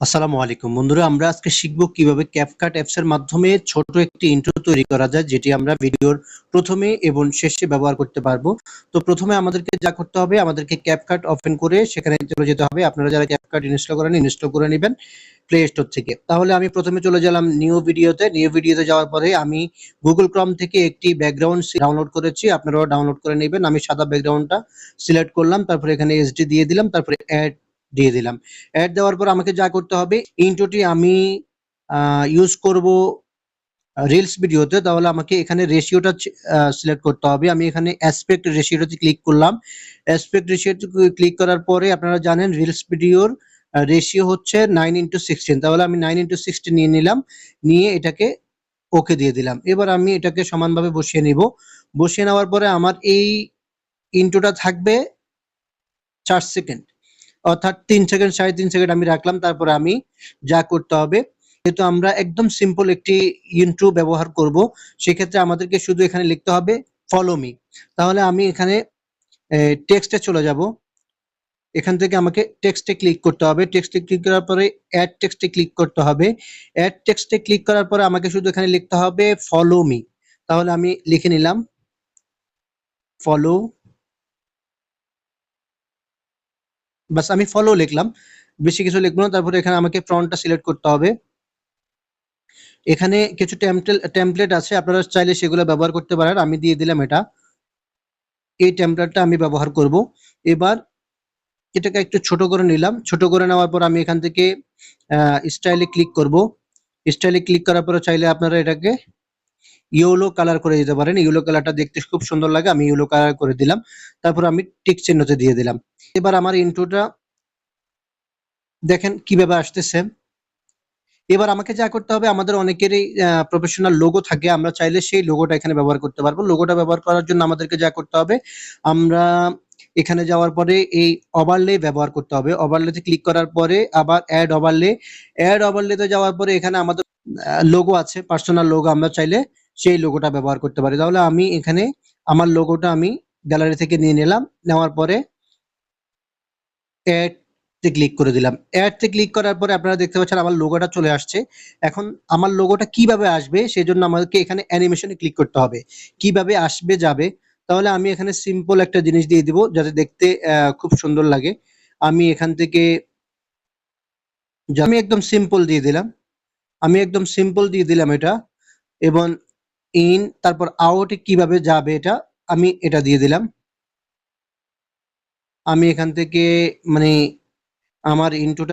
আসসালামু আলাইকুম বন্ধুরা, আমরা আজকে শিখব কিভাবে ক্যাপকাট অ্যাপস এর মাধ্যমে ছোট একটি ইন্ট্রো তৈরি করা যায়, যেটি আমরা ভিডিওর প্রথমে এবং শেষে ব্যবহার করতে পারবো। তো প্রথমে আমাদেরকে যা করতে হবে, আমাদেরকে ক্যাপকাট ওপেন করে সেখানে চলে যেতে হবে। আপনারা যারা ক্যাপকাট ইনস্টল করেন, ইনস্টল করে নেবেন প্লে স্টোর থেকে। তাহলে আমি প্রথমে চলে গেলাম নিউ ভিডিওতে যাওয়ার পরে আমি গুগল ক্রোম থেকে একটি ব্যাকগ্রাউন্ড ডাউনলোড করেছি, আপনারাও ডাউনলোড করে নেবেন। আমি সাদা ব্যাকগ্রাউন্ডটা সিলেক্ট করলাম, তারপরে এখানে এসডি দিয়ে দিলাম, তারপরে অ্যাড দিয়ে দিলাম। অ্যাড দেওয়ার পর আমাকে যা করতে হবে, ইন্ট্রোটি আমি ইউজ করব রিলস ভিডিওতে। তাহলে আমাকে এখানে রেশিওটা সিলেক্ট করতে হবে। আমি এখানে অ্যাসপেক্ট রেশিওতে ক্লিক করলাম। অ্যাসপেক্ট রেশিওতে ক্লিক করার পরে আপনারা জানেন রিলস ভিডিওর রেশিও হচ্ছে 9:16। তাহলে আমি 9:16 নিয়ে নিলাম, নিয়ে এটাকে ওকে দিয়ে দিলাম। এবার আমি এটাকে সমানভাবে বসিয়ে নিব। বসিয়ে নেওয়ার পরে আমার এই ইন্ট্রোটা থাকবে 4 সেকেন্ড, অর্থাৎ 3 সেকেন্ড 3.5 সেকেন্ড আমি রাখলাম। তারপরে আমি যা করতে হবে, যেহেতু আমরা একদম সিম্পল একটি ইন্ট্রো ব্যবহার করব, সেক্ষেত্রে আমাদেরকে শুধু এখানে লিখতে হবে ফলো মি। তাহলে আমি এখানে টেক্সটে চলে যাব। এখান থেকে আমাকে টেক্সটে ক্লিক করতে হবে। টেক্সটে ক্লিক করার পরে অ্যাড টেক্সটে ক্লিক করতে হবে। অ্যাড টেক্সটে ক্লিক করার পরে আমাকে শুধু এখানে লিখতে হবে ফলো মি। তাহলে আমি লিখে নিলাম ফলো, বাস আমি ফলো লিখলাম, বেশি কিছু লিখবো না। তারপরে এখানে আমাকে ফন্টটা সিলেক্ট করতে হবে। এখানে কিছু টেমপ্লেট আছে, আপনারা চাইলে সেগুলো ব্যবহার করতে পারেন। আমি দিয়ে দিলাম এটা, এই টেমপ্লেটটা আমি ব্যবহার করব। এবার এটাকে একটু ছোট করে নিলাম। ছোট করে নেওয়ার পর আমি এখান থেকে স্টাইলে ক্লিক করব। স্টাইলে ক্লিক করার পরে চাইলে আপনারা এটাকে ইয়েলো কালার করে দিতে পারেন। ইয়েলো কালারটা দেখতে খুব সুন্দর লাগে, আমি ইয়েলো কালার করে দিলাম। তারপর আমি টিক চিহ্নতে দিয়ে দিলাম। এবার আমার ইন্ট্রোটা দেখেন কিভাবে আসতেছে। এবার আমাকে যা করতে হবে, আমাদের অনেকেরই প্রফেশনাল লোগো থাকে, আমরা চাইলে সেই লোগোটা এখানে ব্যবহার করতে পারবো। লোগোটা ব্যবহার করার জন্য আমাদেরকে যা করতে হবে, আমরা এখানে যাওয়ার পরে এই ওভারলে ব্যবহার করতে হবে। ওভারলেতে ক্লিক করার পরে আবার অ্যাড ওভারলেতে যাওয়ার পরে এখানে আমাদের লোগো আছে, পার্সোনাল লোগো, আমরা চাইলে সেই লোগোটা ব্যবহার করতে পারি। তাহলে আমি এখানে আমার লোগোটা আমি গ্যালারি থেকে নিয়ে নিলাম। নেওয়ার পরে অ্যাড তে ক্লিক করে দিলাম। অ্যাড তে ক্লিক করার পরে আপনারা দেখতে পাচ্ছেন আমার লোগোটা চলে আসছে। এখন আমার লোগোটা কিভাবে আসবে, সেজন্য আমাদেরকে এখানে অ্যানিমেশনে ক্লিক করতে হবে। কিভাবে আসবে যাবে, তাহলে আমি এখানে সিম্পল একটা জিনিস দিয়ে দিব যাতে দেখতে খুব সুন্দর লাগে। আমি এখান থেকে আমি একদম সিম্পল দিয়ে দিলাম। এটা। এবং ইন, তারপর আউটে কিভাবে যাবে এটা, আমি এটা দিয়ে দিলাম। আমি এখান থেকে মানে আমার ইন্ট্রোটা